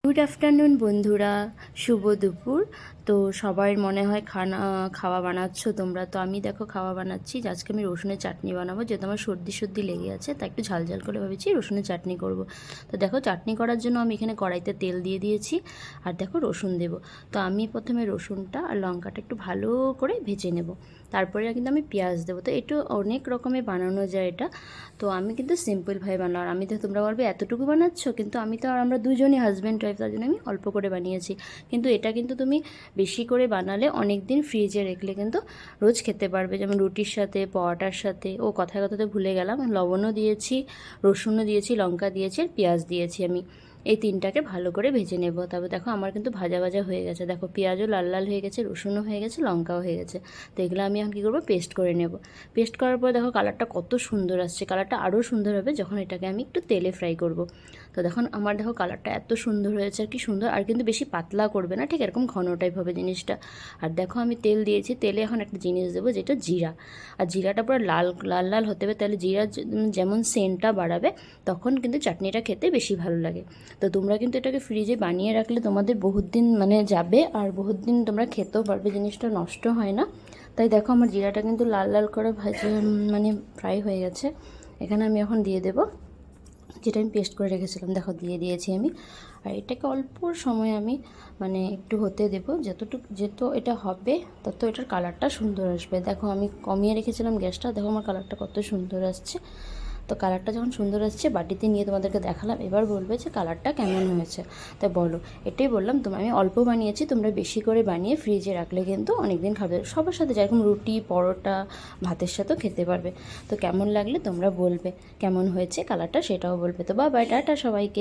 Good afternoon বন্ধুরা, শুভ দুপুর। তো সবার মনে হয় খাওয়া বানাচ্ছো তোমরা। তো আমি দেখো খাওয়া বানাচ্ছি। আজকে আমি রসুনের চাটনি বানাবো, যেহেতু আমার সর্দি লেগে আছে, তাই একটু ঝাল ঝাল করে ভেবেছি রসুনের চাটনি করব। তো দেখো চাটনি করার জন্য আমি এখানে কড়াইতে তেল দিয়ে দিয়েছি, আর দেখো রসুন দেব। তো আমি প্রথমে রসুনটা আর লঙ্কাটা একটু ভালো করে ভেজে নেব, তারপরে কিন্তু আমি পেঁয়াজ দেবো। তো একটু অনেক রকমের বানানো যায় এটা, তো আমি কিন্তু সিম্পলভাবে বানাও। আর আমি তো, তোমরা বলবে এতটুকু বানাচ্ছ, কিন্তু আমি তো, আর আমরা দুজনই হাজব্যান্ড ওয়াইফ, তার জন্য আমি অল্প করে বানিয়েছি। কিন্তু এটা কিন্তু তুমি বেশি করে বানালে অনেক দিন ফ্রিজে রাখলে কিন্তু রোজ খেতে পারবে, যেমন রুটির সাথে, পরোটার সাথে। ও কথায় কথাতে ভুলে গেলাম, লবণও দিয়েছি, রসুনও দিয়েছি, লঙ্কা দিয়েছি, আর পেঁয়াজ দিয়েছি। আমি এই তিনটাকে ভালো করে ভেজে নেব। তবে দেখো আমার কিন্তু ভাজা ভাজা হয়ে গেছে, দেখো পেঁয়াজও লাল লাল হয়ে গেছে, রসুনও হয়ে গেছে, লঙ্কাও হয়ে গেছে। তো এগুলো আমি এখন কী করবো, পেস্ট করে নেব। পেস্ট করার পর দেখো কালারটা কত সুন্দর আসছে। কালারটা আরও সুন্দর হবে যখন এটাকে আমি একটু তেলে ফ্রাই করব। তো দেখুন আমার দেখো কালারটা এত সুন্দর হয়েছে, আর কি সুন্দর। আর কিন্তু বেশি পাতলা করবে না, ঠিক এরকম ঘন টাইপ হবে জিনিসটা। আর দেখো আমি তেল দিয়েছি, তেলে এখন একটা জিনিস দেবো, যেটা জিরা। আর জিরাটা পুরো লাল লাল লাল হতে হবে, তাহলে জিরা যেমন সেন্টটা বাড়াবে, তখন কিন্তু চাটনিটা খেতে বেশি ভালো লাগে। তো তোমরা কিন্তু এটাকে ফ্রিজে বানিয়ে রাখলে তোমাদের বহুত দিন যাবে, আর বহুত দিন তোমরা খেতেও পারবে, জিনিসটা নষ্ট হয় না। তাই দেখো আমার জিরাটা কিন্তু লাল লাল করে ফ্রাই হয়ে গেছে। এখানে আমি এখন দিয়ে দেবো যেটা আমি পেস্ট করে রেখেছিলাম, দেখো দিয়ে দিয়েছি আমি। আর এটাকে অল্প সময় আমি একটু হতে দেবো, যত এটা হবে তত এটার কালারটা সুন্দর আসবে। দেখো আমি কমিয়ে রেখেছিলাম গ্যাসটা, দেখো আমার কালারটা কত সুন্দর আসছে। তো কালারটা যখন সুন্দর আসছে, বাটিতে নিয়ে তোমাদেরকে দেখালাম। এবার বলবে যে কালারটা কেমন হয়েছে। তাই বলো, এটাই বললাম আমি অল্প বানিয়েছি, তোমরা বেশি করে বানিয়ে ফ্রিজে রাখলে কিন্তু অনেক দিন খাবে, সবার সাথে যেরকম রুটি, পরোটা, ভাতের সাথেও খেতে পারবে। তো কেমন লাগলে তোমরা বলবে, কেমন হয়েছে কালারটা সেটাও বলবে। তো বাই, টাটা সবাইকে।